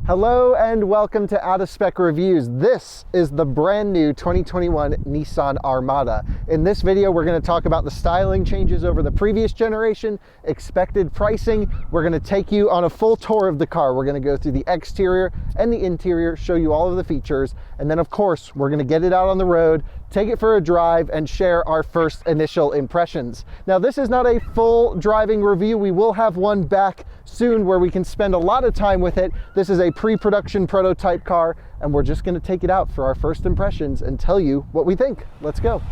Hello and welcome to Out of Spec Reviews. This is the brand new 2021 Nissan Armada. In this video, we're going to talk about the styling changes over the previous generation, expected pricing. We're going to take you on a full tour of the car. We're going to go through the exterior and the interior, show you all of the features, and then of course, we're going to get it out on the road, take it for a drive, and share our first initial impressions. Now, this is not a full driving review. We will have one back soon where we can spend a lot of time with it. This is a pre-production prototype car, and we're just going to take it out for our first impressions and tell you what we think. Let's go.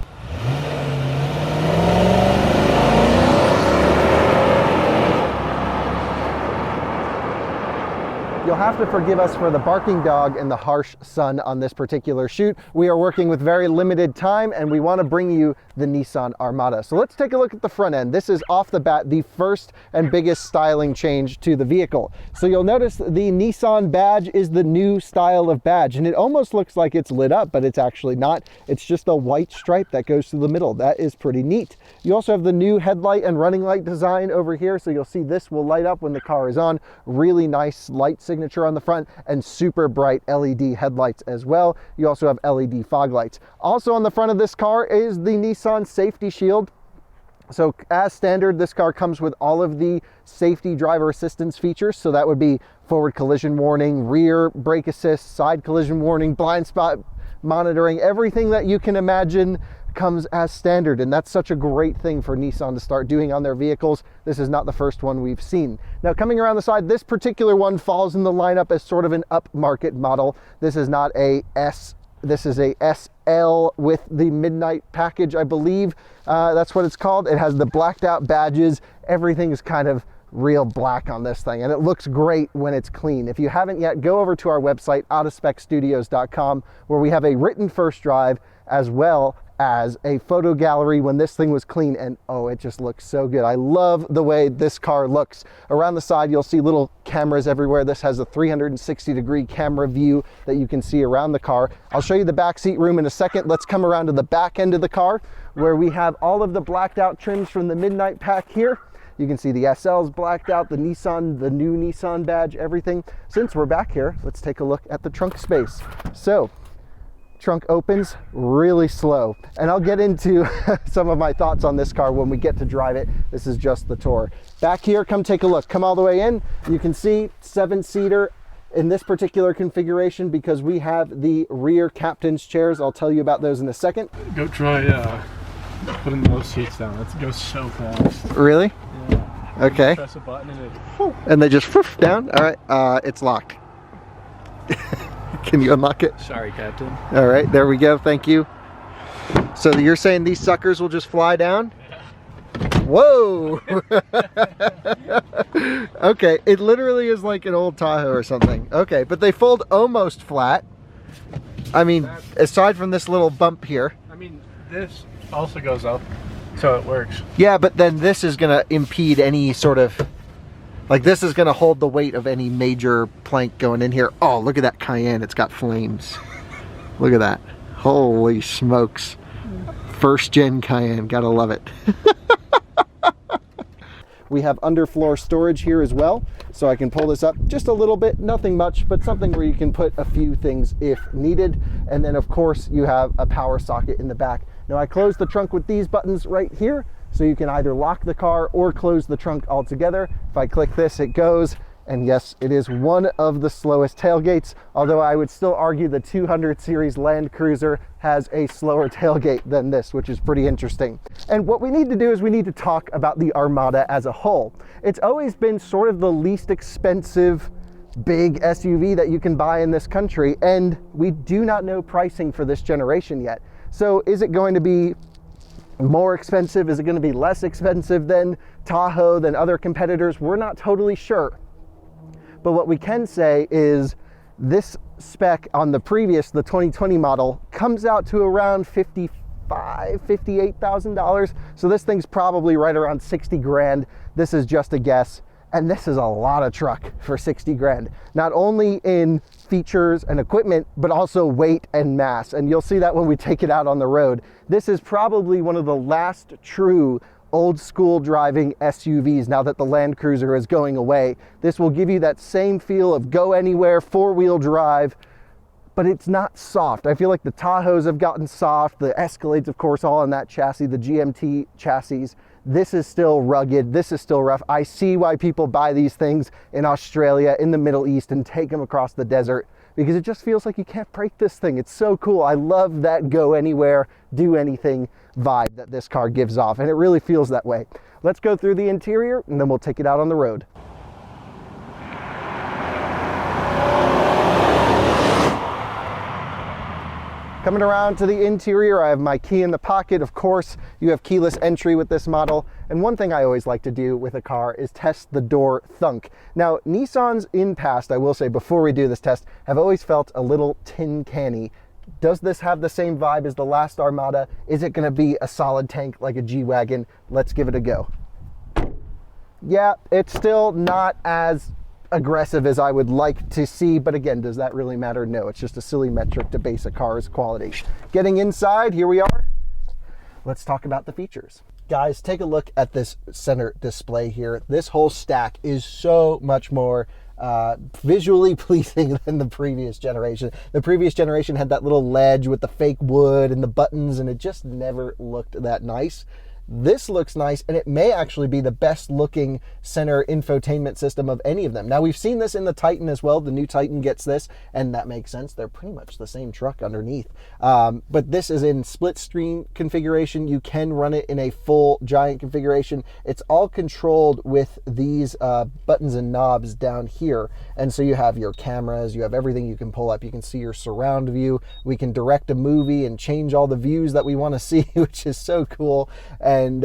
You'll have to forgive us for the barking dog and the harsh sun on this particular shoot. We are working with very limited time and we want to bring you the Nissan Armada. So let's take a look at the front end. This is off the bat the first and biggest styling change to the vehicle. So you'll notice the Nissan badge is the new style of badge, and it almost looks like it's lit up, but it's actually not. It's just a white stripe that goes through the middle. That is pretty neat. You also have the new headlight and running light design over here. So you'll see this will light up when the car is on. Really nice light signature on the front and super bright LED headlights as well. You also have LED fog lights. Also on the front of this car is the Nissan safety shield. So as standard, this car comes with all of the safety driver assistance features. So that would be forward collision warning, rear brake assist, side collision warning, blind spot monitoring, everything that you can imagine comes as standard, and that's such a great thing for Nissan to start doing on their vehicles. This is not the first one we've seen. Now, coming around the side, this particular one falls in the lineup as sort of an upmarket model. This is not a S, this is a SL with the midnight package, I believe. That's what it's called. It has the blacked out badges. Everything is kind of real black on this thing, and it looks great when it's clean. If you haven't yet, go over to our website, outofspecstudios.com, where we have a written first drive as well as a photo gallery when this thing was clean, and oh, it just looks so good. I love the way this car looks. Around the side, you'll see little cameras everywhere. This has a 360-degree camera view that you can see around the car. I'll show you the back seat room in a second. Let's come around to the back end of the car where we have all of the blacked out trims from the midnight pack here. You can see the SL's blacked out, the Nissan, the new Nissan badge, everything. Since we're back here, let's take a look at the trunk space. So, trunk opens really slow, and I'll get into some of my thoughts on this car when we get to drive it. This is just the tour. Back here, come take a look. Come all the way in. You can see 7-seater in this particular configuration because we have the rear captain's chairs. I'll tell you about those in a second. Go try putting those seats down. It goes so fast. Really? Yeah. Okay. Press a button and they just whoosh down. All right, it's locked. Can you unlock it? Sorry, Captain. All right, there we go. Thank you. So you're saying these suckers will just fly down? Yeah. Whoa! Okay, it literally is like an old Tahoe or something. Okay, but they fold almost flat. I mean, aside from this little bump here. I mean, this also goes up, so it works. Yeah, but then this is going to impede any sort of... Like, this is going to hold the weight of any major plank going in here. Oh, look at that Cayenne. It's got flames. Look at that. Holy smokes. First gen Cayenne. Gotta love it. We have underfloor storage here as well. So I can pull this up just a little bit. Nothing much, but something where you can put a few things if needed. And then, of course, you have a power socket in the back. Now, I closed the trunk with these buttons right here. So you can either lock the car or close the trunk altogether. If I click this, it goes. And yes, it is one of the slowest tailgates, although I would still argue the 200 series Land Cruiser has a slower tailgate than this, which is pretty interesting. And what we need to do is we need to talk about the Armada as a whole. It's always been sort of the least expensive big SUV that you can buy in this country, and we do not know pricing for this generation yet. So is it going to be more expensive? Is it going to be less expensive than Tahoe, than other competitors? We're not totally sure. But what we can say is this spec on the previous, the 2020 model, comes out to around $58,000. So this thing's probably right around 60 grand. This is just a guess. And this is a lot of truck for 60 grand. Not only in features and equipment, but also weight and mass. And you'll see that when we take it out on the road. This is probably one of the last true old school driving SUVs now that the Land Cruiser is going away. This will give you that same feel of go anywhere, four-wheel drive, but it's not soft. I feel like the Tahoes have gotten soft, the Escalades, of course, all on that chassis, the GMT chassis. This is still rugged, this is still rough. I see why people buy these things in Australia, in the Middle East, and take them across the desert, because it just feels like you can't break this thing. It's so cool. I love that go anywhere, do anything vibe that this car gives off, and it really feels that way. Let's go through the interior, and then we'll take it out on the road. Coming around to the interior, I have my key in the pocket. Of course, you have keyless entry with this model. And one thing I always like to do with a car is test the door thunk. Now, Nissans in past, I will say before we do this test, have always felt a little tin canny. Does this have the same vibe as the last Armada? Is it gonna be a solid tank like a G-Wagon? Let's give it a go. Yeah, it's still not as aggressive as I would like to see, but again, does that really matter? No, it's just a silly metric to base a car's quality. Getting inside, here we are. Let's talk about the features. Guys, take a look at this center display here. This whole stack is so much more visually pleasing than the previous generation. The previous generation had that little ledge with the fake wood and the buttons, and it just never looked that nice. This looks nice, and it may actually be the best looking center infotainment system of any of them. Now, we've seen this in the Titan as well. The new Titan gets this, and that makes sense. They're pretty much the same truck underneath. But this is in split screen configuration. You can run it in a full giant configuration. It's all controlled with these buttons and knobs down here. And so you have your cameras, you have everything you can pull up. You can see your surround view. We can direct a movie and change all the views that we want to see, which is so cool. And,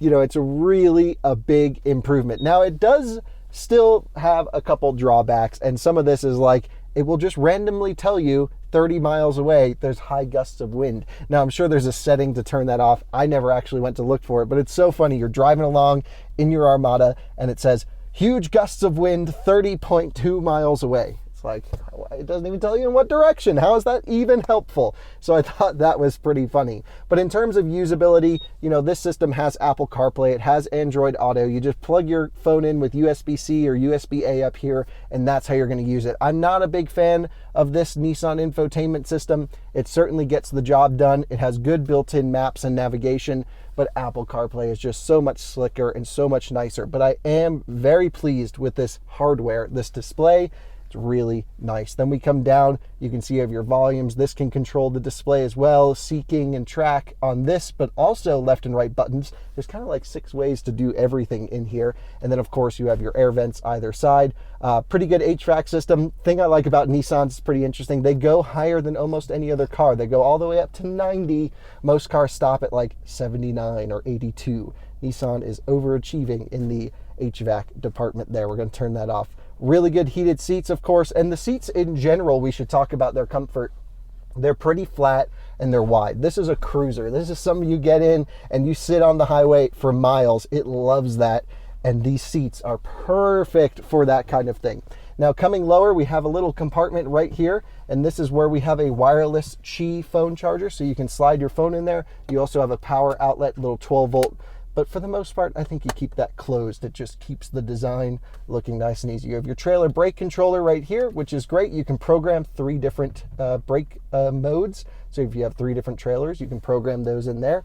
you know, it's really a big improvement. Now, it does still have a couple drawbacks, and some of this is like, it will just randomly tell you 30 miles away, there's high gusts of wind. Now, I'm sure there's a setting to turn that off. I never actually went to look for it, but it's so funny. You're driving along in your Armada, and it says, huge gusts of wind 30.2 miles away. Like, it doesn't even tell you in what direction. How is that even helpful? So I thought that was pretty funny. But in terms of usability, you know, this system has Apple CarPlay, it has Android Auto. You just plug your phone in with USB-C or USB-A up here, and that's how you're going to use it. I'm not a big fan of this Nissan infotainment system. It certainly gets the job done. It has good built-in maps and navigation, but Apple CarPlay is just so much slicker and so much nicer. But I am very pleased with this hardware, this display. It's really nice. Then we come down, you can see you have your volumes. This can control the display as well, seeking and track on this, but also left and right buttons. There's kind of like 6 ways to do everything in here. And then of course you have your air vents either side. Pretty good HVAC system. Thing I like about Nissan is pretty interesting. They go higher than almost any other car. They go all the way up to 90. Most cars stop at like 79 or 82. Nissan is overachieving in the HVAC department there. We're going to turn that off. Really good heated seats, of course, and the seats in general, we should talk about their comfort. They're pretty flat and they're wide. This is a cruiser. This is something you get in and you sit on the highway for miles. It loves that, and these seats are perfect for that kind of thing. Now, coming lower, we have a little compartment right here, and this is where we have a wireless Qi phone charger, so you can slide your phone in there. You also have a power outlet, little 12-volt. But for the most part, I think you keep that closed. It just keeps the design looking nice and easy. You have your trailer brake controller right here, which is great. You can program 3 different brake modes. So if you have 3 different trailers, you can program those in there.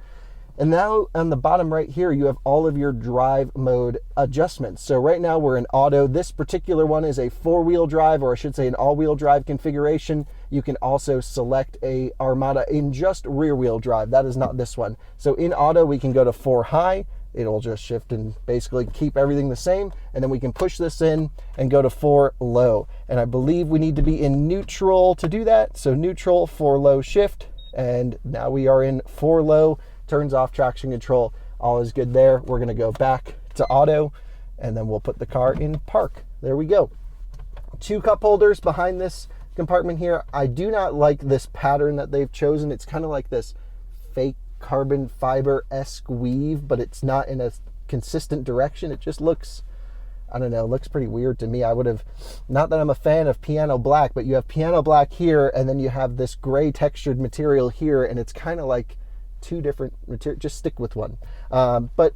And now on the bottom right here, you have all of your drive mode adjustments. So right now we're in auto. This particular one is a 4-wheel drive, or I should say an all-wheel drive configuration. You can also select a Armada in just rear-wheel drive. That is not this one. So in auto, we can go to 4 high. It'll just shift and basically keep everything the same. And then we can push this in and go to 4 low. And I believe we need to be in neutral to do that. So neutral, 4 low, shift. And now we are in 4 low. Turns off traction control. All is good there. We're going to go back to auto, and then we'll put the car in park. There we go. 2 cup holders behind this compartment here. I do not like this pattern that they've chosen. It's kind of like this fake carbon fiber-esque weave, but it's not in a consistent direction. It just looks, I don't know, looks pretty weird to me. I would have, not that I'm a fan of piano black, but you have piano black here, and then you have this gray textured material here, and it's kind of like 2 different materials. Just stick with one. But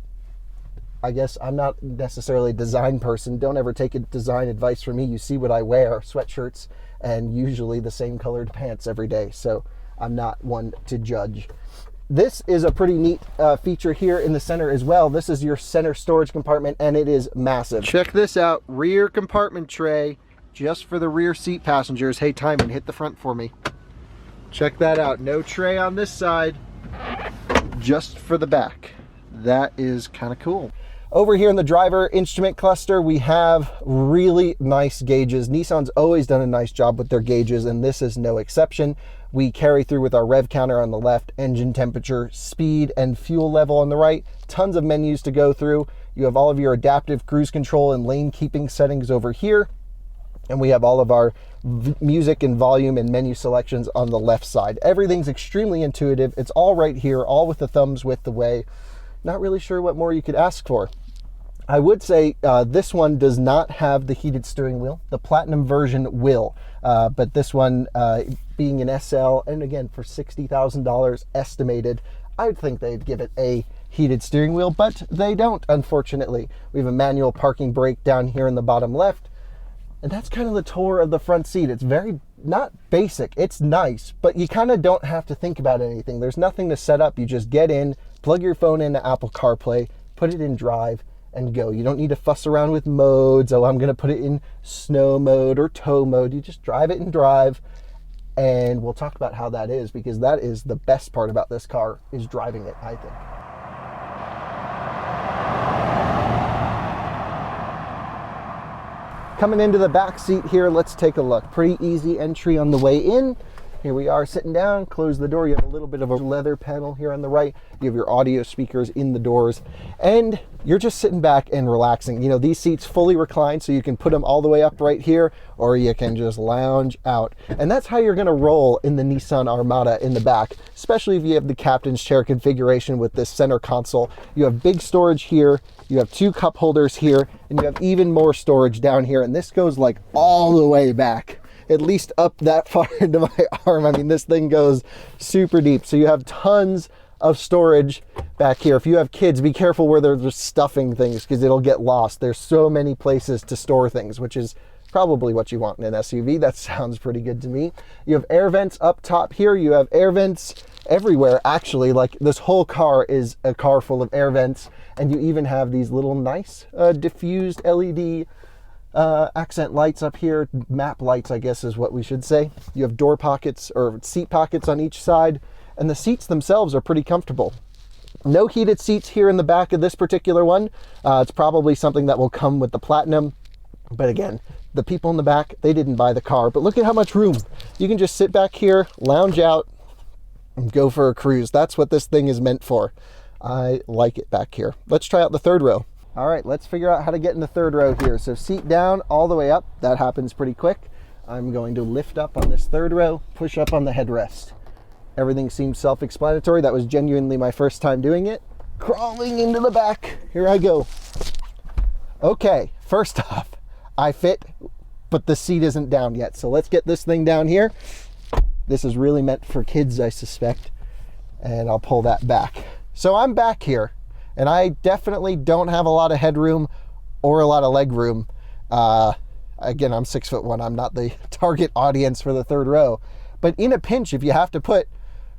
I guess I'm not necessarily a design person. Don't ever take a design advice from me. You see what I wear, sweatshirts, and usually the same colored pants every day. So I'm not one to judge. This is a pretty neat feature here in the center as well. This is your center storage compartment, and it is massive. Check this out, rear compartment tray, just for the rear seat passengers. Hey, Timon, hit the front for me. Check that out. No tray on this side, just for the back. That is kind of cool. Over here in the driver instrument cluster, we have really nice gauges. Nissan's always done a nice job with their gauges, and this is no exception. We carry through with our rev counter on the left, engine temperature, speed, and fuel level on the right. Tons of menus to go through. You have all of your adaptive cruise control and lane keeping settings over here. And we have all of our music and volume and menu selections on the left side. Everything's extremely intuitive. It's all right here, all with the thumbs width away. Not really sure what more you could ask for. I would say this one does not have the heated steering wheel. The Platinum version will, but this one being an SL, and again for $60,000 estimated, I'd think they'd give it a heated steering wheel, but they don't, unfortunately. We have a manual parking brake down here in the bottom left, and that's kind of the tour of the front seat. It's very, not basic, it's nice, but you kind of don't have to think about anything. There's nothing to set up. You just get in, plug your phone into Apple CarPlay, put it in drive, and go. You don't need to fuss around with modes. Oh, I'm going to put it in snow mode or tow mode. You just drive it in drive, and we'll talk about how that is, because that is the best part about this car, is driving it, I think. Coming into the back seat here, let's take a look. Pretty easy entry on the way in. Here we are sitting down, close the door. You have a little bit of a leather panel here on the right. You have your audio speakers in the doors, and you're just sitting back and relaxing. You know, these seats fully recline, so you can put them all the way up right here, or you can just lounge out. And that's how you're gonna roll in the Nissan Armada in the back, especially if you have the captain's chair configuration with this center console. You have big storage here, you have 2 cup holders here, and you have even more storage down here, and this goes like all the way back, at least up that far into my arm. I mean, this thing goes super deep. So you have tons of storage back here. If you have kids, be careful where they're just stuffing things, because it'll get lost. There's so many places to store things, which is probably what you want in an SUV. That sounds pretty good to me. You have air vents up top here. You have air vents everywhere, actually. Like, this whole car is a car full of air vents, and you even have these little nice diffused LED accent lights up here, map lights, I guess is what we should say. You have door pockets or seat pockets on each side, and the seats themselves are pretty comfortable. No heated seats here in the back of this particular one. It's probably something that will come with the Platinum, but again, the people in the back, they didn't buy the car. But look at how much room. You can just sit back here, lounge out, and go for a cruise. That's what this thing is meant for. I like it back here. Let's try out the third row. All right, let's figure out how to get in the third row here. So seat down all the way up. That happens pretty quick. I'm going to lift up on this third row, push up on the headrest. Everything seems self-explanatory. That was genuinely my first time doing it. Crawling into the back. Here I go. Okay, first off, I fit, but the seat isn't down yet. So let's get this thing down here. This is really meant for kids, I suspect. And I'll pull that back. So I'm back here, and I definitely don't have a lot of headroom or a lot of leg room. Again, I'm 6'1". I'm not the target audience for the third row. But in a pinch, if you have to put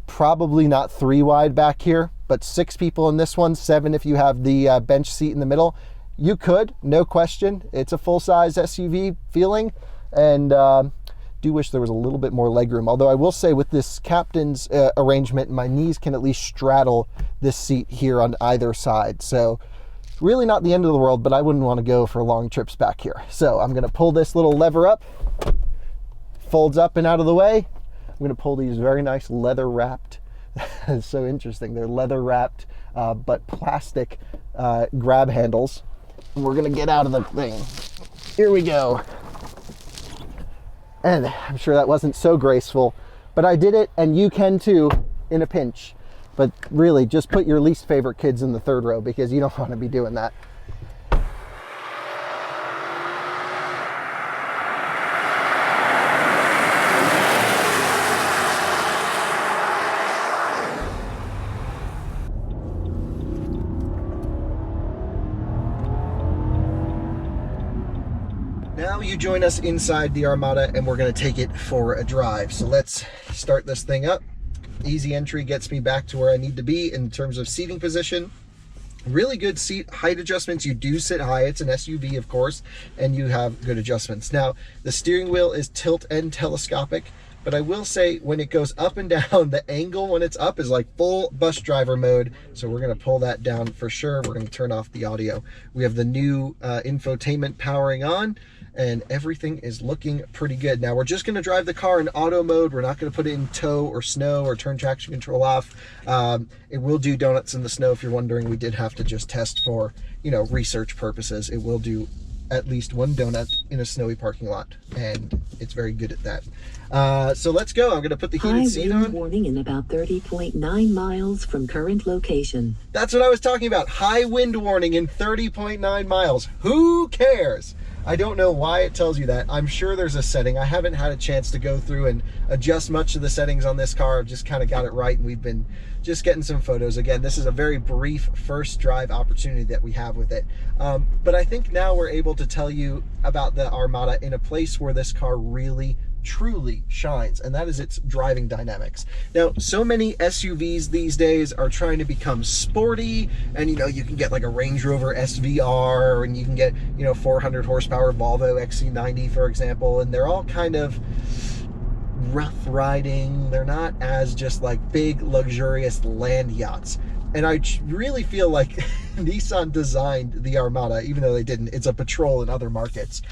probably not 3 wide back here, but 6 people in this one, 7 if you have the bench seat in the middle, you could, no question. It's a full-size SUV feeling, and do wish there was a little bit more legroom. Although I will say, with this captain's arrangement, my knees can at least straddle this seat here on either side. So really not the end of the world, but I wouldn't want to go for long trips back here. So I'm going to pull this little lever up, folds up and out of the way. I'm going to pull these very nice leather wrapped, it's so interesting, they're leather wrapped but plastic grab handles. And we're going to get out of the thing. Here we go. And I'm sure that wasn't so graceful, but I did it, and you can too in a pinch. But really, just put your least favorite kids in the third row, because you don't want to be doing that. join us inside the Armada and we're going to take it for a drive. So let's start this thing up. Easy entry gets me back to where I need to be in terms of seating position. Really good seat height adjustments. You do sit high. It's an SUV, of course, and you have good adjustments. Now, the steering wheel is tilt and telescopic, but I will say when it goes up and down, the angle when it's up is like full bus driver mode. So we're going to pull that down for sure. We're going to turn off the audio. We have the new infotainment powering on, and everything is looking pretty good. Now we're just going to drive the car in auto mode. We're not going to put it in tow or snow or turn traction control off. It will do donuts in the snow. If you're wondering, we did have to just test for, research purposes. It will do at least one donut in a snowy parking lot, and it's very good at that. So let's go. I'm going to put the heated seat on. High wind warning in about 30.9 miles from current location. That's what I was talking about. High wind warning in 30.9 miles. Who cares? I don't know why it tells you that. I'm sure there's a setting. I haven't had a chance to go through and adjust much of the settings on this car. I've just kind of got it right, and we've been just getting some photos. Again, this is a very brief first drive opportunity that we have with it. But I think now we're able to tell you about the Armada in a place where this car really truly shines, and that is its driving dynamics. Now, so many SUVs these days are trying to become sporty, and you can get like a Range Rover SVR, and you can get 400 horsepower Volvo XC90, for example, and they're all kind of rough riding. They're not as just like big luxurious land yachts. And I really feel like Nissan designed the Armada, even though they didn't. It's a patrol in other markets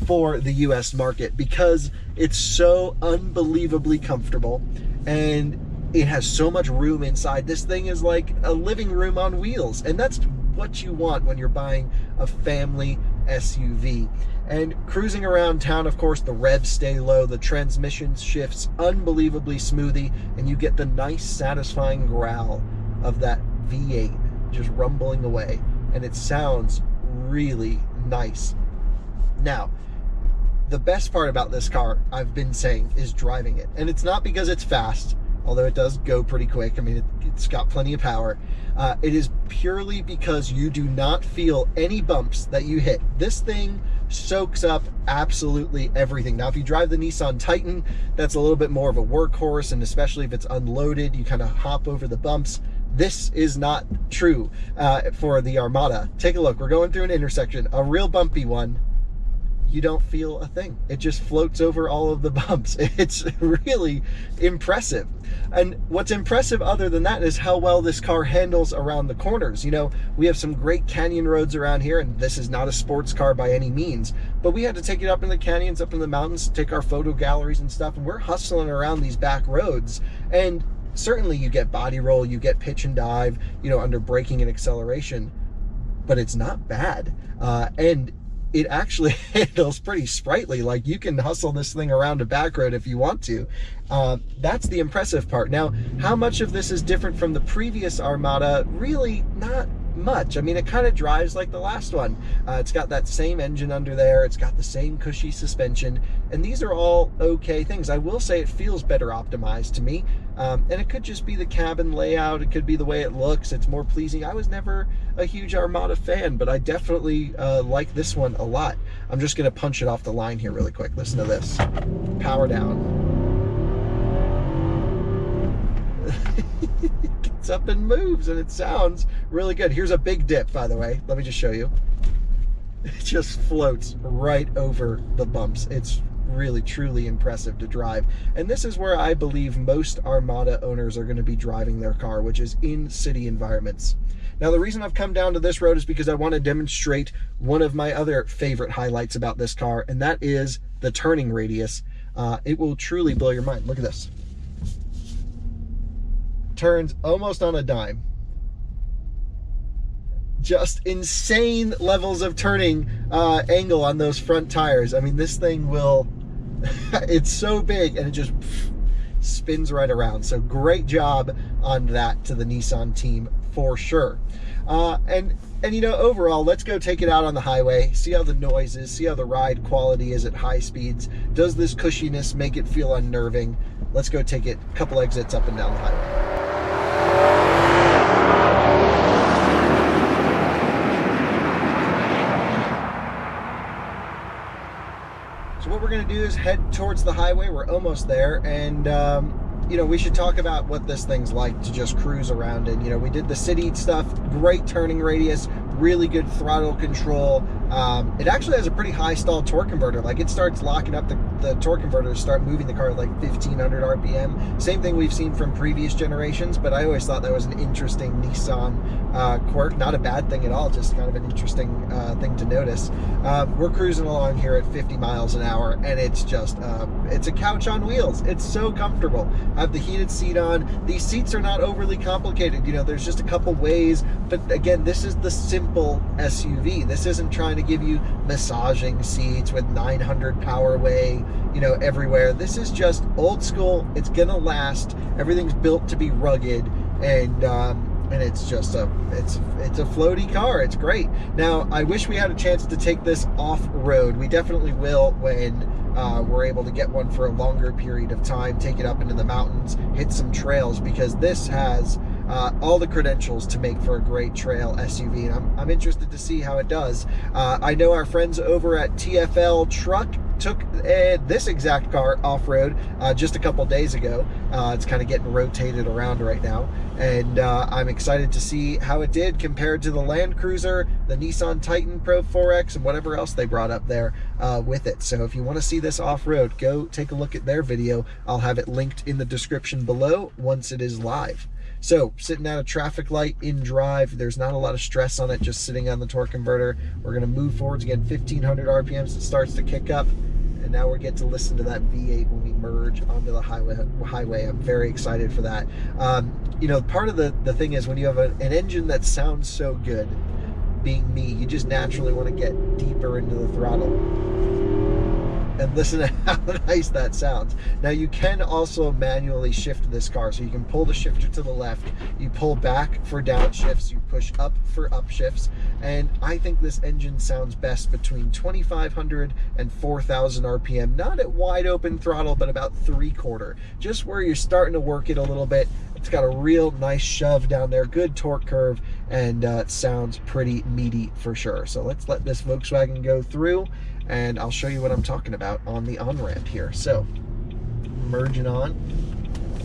for the US market, because it's so unbelievably comfortable and it has so much room inside. This thing is like a living room on wheels, and that's what you want when you're buying a family SUV. And cruising around town, of course, the revs stay low, the transmission shifts unbelievably smoothly, and you get the nice, satisfying growl of that V8 just rumbling away, and it sounds really nice. Now, the best part about this car, I've been saying, is driving it. And it's not because it's fast, although it does go pretty quick. I mean, it's got plenty of power. It is purely because you do not feel any bumps that you hit. This thing soaks up absolutely everything. Now, if you drive the Nissan Titan, that's a little bit more of a workhorse, and especially if it's unloaded, you kind of hop over the bumps. This is not true for the Armada. Take a look. We're going through an intersection, a real bumpy one. You don't feel a thing. It just floats over all of the bumps. It's really impressive. And what's impressive other than that is how well this car handles around the corners. We have some great canyon roads around here, and this is not a sports car by any means, but we had to take it up in the canyons, up in the mountains, take our photo galleries and stuff, and we're hustling around these back roads. And certainly you get body roll, you get pitch and dive, under braking and acceleration, but it's not bad. And it actually handles pretty sprightly. Like, you can hustle this thing around a back road if you want to. That's the impressive part. Now, how much of this is different from the previous Armada? Really not much. I mean, it kind of drives like the last one. It's got that same engine under there. It's got the same cushy suspension, and these are all okay things. I will say it feels better optimized to me, and it could just be the cabin layout. It could be the way it looks. It's more pleasing. I was never a huge Armada fan, but I definitely like this one a lot. I'm just going to punch it off the line here really quick. Listen to this. Power down. Gets up and moves, and it sounds really good. Here's a big dip, by the way. Let me just show you. It just floats right over the bumps. It's really, truly impressive to drive. And this is where I believe most Armada owners are going to be driving their car, which is in city environments. Now, the reason I've come down to this road is because I want to demonstrate one of my other favorite highlights about this car, and that is the turning radius. It will truly blow your mind. Look at this. Turns almost on a dime. Just insane levels of turning angle on those front tires. I mean, this thing will, it's so big, and it just spins right around. So great job on that to the Nissan team for sure. And overall, let's go take it out on the highway, see how the noise is, see how the ride quality is at high speeds. Does this cushiness make it feel unnerving? Let's go take it a couple exits up and down the highway. going to do is head towards the highway. We're almost there, and you know, we should talk about what this thing's like to just cruise around in. You know, we did the city stuff, great turning radius, really good throttle control. It actually has a pretty high stall torque converter. Like, it starts locking up the torque converter to start moving the car at like 1500 RPM. Same thing we've seen from previous generations, but I always thought that was an interesting Nissan quirk. Not a bad thing at all, just kind of an interesting thing to notice. We're cruising along here at 50 miles an hour, and it's just, it's a couch on wheels. It's so comfortable. I have the heated seat on. These seats are not overly complicated. You know, there's just a couple ways, but again, this is the simple SUV. This isn't trying to give you massaging seats with 900 Powerway, you know, everywhere. This is just old school. It's gonna last. Everything's built to be rugged, and it's just it's a floaty car. It's great. Now, I wish we had a chance to take this off-road. We definitely will when we're able to get one for a longer period of time, take it up into the mountains, hit some trails, because this has all the credentials to make for a great trail SUV, and I'm interested to see how it does. I know our friends over at TFL Truck took this exact car off-road just a couple days ago. It's kind of getting rotated around right now, and I'm excited to see how it did compared to the Land Cruiser, the Nissan Titan Pro 4X, and whatever else they brought up there with it. So if you want to see this off-road, go take a look at their video. I'll have it linked in the description below once it is live. So, sitting at a traffic light in drive, there's not a lot of stress on it, just sitting on the torque converter. We're going to move forwards again, 1500 RPMs. It starts to kick up, and now we get to listen to that V8 when we merge onto the highway. I'm very excited for that. You know, part of the thing is, when you have an engine that sounds so good, being me, you just naturally want to get deeper into the throttle and listen to how nice that sounds. Now, you can also manually shift this car, so you can pull the shifter to the left, you pull back for downshifts, you push up for upshifts, and I think this engine sounds best between 2500 and 4000 RPM, not at wide open throttle, but about 3/4, just where you're starting to work it a little bit. It's got a real nice shove down there, good torque curve, and it sounds pretty meaty for sure. So let's let this Volkswagen go through, and I'll show you what I'm talking about on the on-ramp here. So, merging on,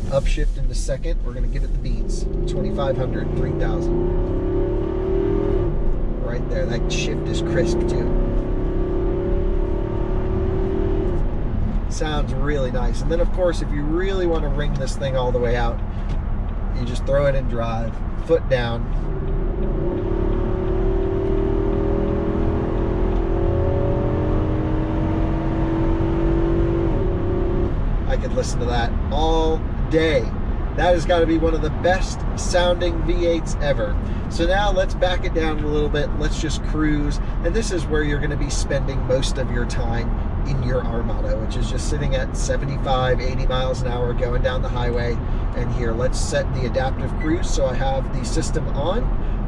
upshift into second, we're gonna give it the beats, 2500, 3000. Right there, that shift is crisp too. Sounds really nice. And then of course, if you really want to wring this thing all the way out, you just throw it in drive, foot down. I could listen to that all day. That has got to be one of the best sounding V8s ever. So now let's back it down a little bit. Let's just cruise. And this is where you're going to be spending most of your time in your Armada, which is just sitting at 75, 80 miles an hour going down the highway. And here, let's set the adaptive cruise. So I have the system on.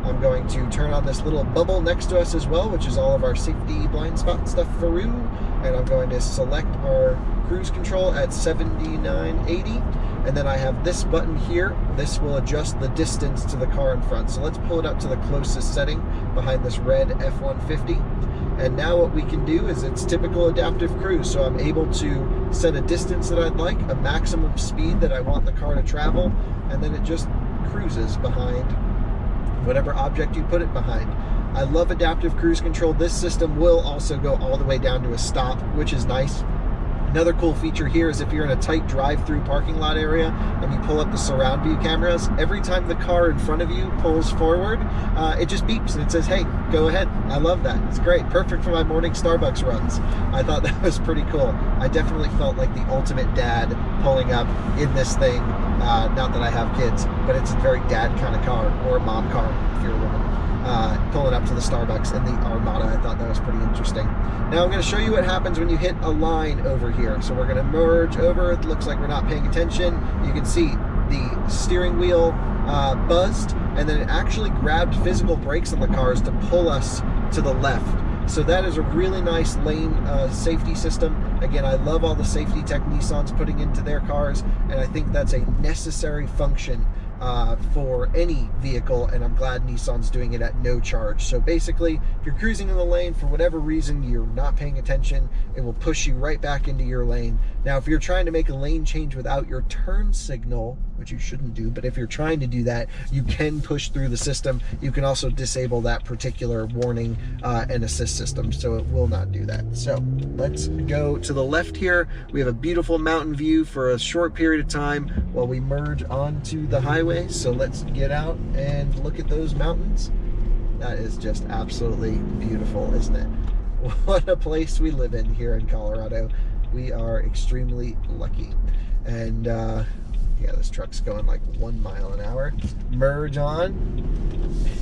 I'm going to turn on this little bubble next to us as well, which is all of our safety blind spot stuff for you. And I'm going to select our cruise control at 7980. And then I have this button here. This will adjust the distance to the car in front. So let's pull it up to the closest setting behind this red F-150. And now what we can do is, it's typical adaptive cruise. So I'm able to set a distance that I'd like, a maximum speed that I want the car to travel, and then it just cruises behind whatever object you put it behind. I love adaptive cruise control. This system will also go all the way down to a stop, which is nice. Another cool feature here is if you're in a tight drive-through parking lot area and you pull up the surround view cameras, every time the car in front of you pulls forward, it just beeps and it says, hey, go ahead. I love that. It's great. Perfect for my morning Starbucks runs. I thought that was pretty cool. I definitely felt like the ultimate dad pulling up in this thing. Not that I have kids, but it's a very dad kind of car, or a mom car if you're a woman. Pulling up to the Starbucks in the Armada. I thought that was pretty interesting. Now I'm going to show you what happens when you hit a line over here. So we're going to merge over. It looks like we're not paying attention. You can see the steering wheel buzzed, and then it actually grabbed physical brakes on the cars to pull us to the left. So that is a really nice lane safety system. Again, I love all the safety tech Nissan's putting into their cars, and I think that's a necessary function for any vehicle, and I'm glad Nissan's doing it at no charge. So basically, if you're cruising in the lane, for whatever reason you're not paying attention, it will push you right back into your lane. Now, if you're trying to make a lane change without your turn signal, which you shouldn't do, but if you're trying to do that, you can push through the system. You can also disable that particular warning and assist system, so it will not do that. So let's go to the left here. We have a beautiful mountain view for a short period of time while we merge onto the highway. So let's get out and look at those mountains. That is just absolutely beautiful, isn't it? What a place we live in here in Colorado. We are extremely lucky. And yeah, this truck's going like 1 mile an hour. Merge on.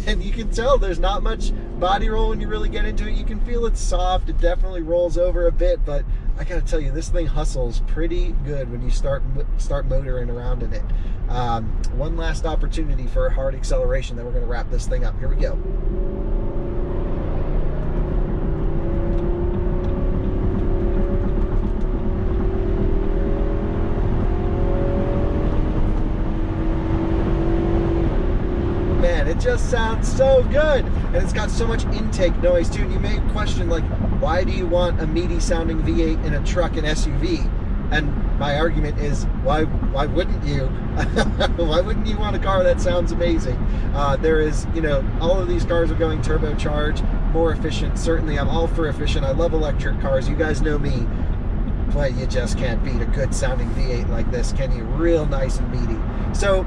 And you can tell there's not much body roll when you really get into it. You can feel it's soft. It definitely rolls over a bit, but I gotta tell you, this thing hustles pretty good when you start motoring around in it. One last opportunity for a hard acceleration, then we're gonna wrap this thing up. Here we go. Man, it just sounds so good, and it's got so much intake noise too. And you may question, like, why do you want a meaty sounding V8 in a truck and SUV? And my argument is, why wouldn't you? Why wouldn't you want a car that sounds amazing? There is, you know, all of these cars are going turbocharged, more efficient. Certainly, I'm all for efficient. I love electric cars. You guys know me. But you just can't beat a good sounding V8 like this, can you? Real nice and meaty. So,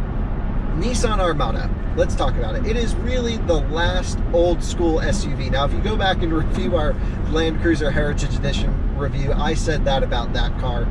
Nissan Armada, let's talk about it. It is really the last old school SUV. Now, if you go back and review our Land Cruiser Heritage Edition review, I said that about that car.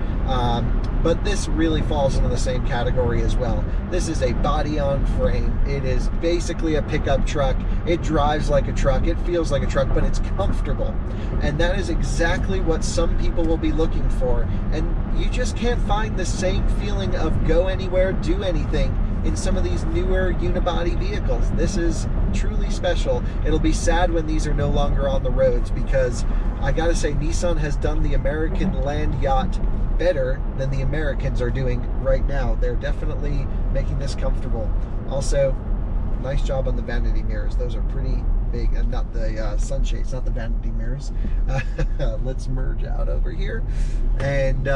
But this really falls into the same category as well. This is a body on frame. It is basically a pickup truck. It drives like a truck. It feels like a truck, but it's comfortable. And that is exactly what some people will be looking for. And you just can't find the same feeling of go anywhere, do anything in some of these newer unibody vehicles. This is truly special. It'll be sad when these are no longer on the roads, because I gotta say, Nissan has done the American land yacht better than the Americans are doing right now. They're definitely making this comfortable. Also, nice job on the vanity mirrors. Those are pretty big, and not the sunshades, not the vanity mirrors. Let's merge out over here and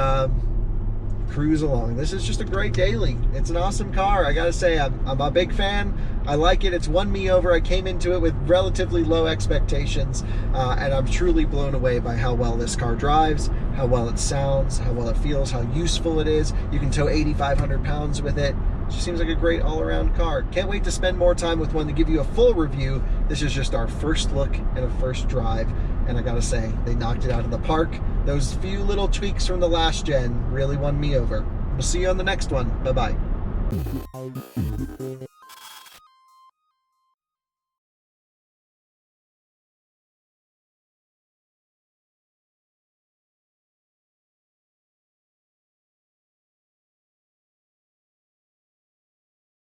cruise along. This is just a great daily. It's an awesome car. I gotta say, I'm a big fan. I like it. It's won me over. I came into it with relatively low expectations, and I'm truly blown away by how well this car drives, how well it sounds, how well it feels, how useful it is. You can tow 8,500 pounds with it. It just seems like a great all-around car. Can't wait to spend more time with one to give you a full review. This is just our first look and a first drive, and I gotta say, they knocked it out of the park. Those few little tweaks from the last gen really won me over. We'll see you on the next one. Bye-bye.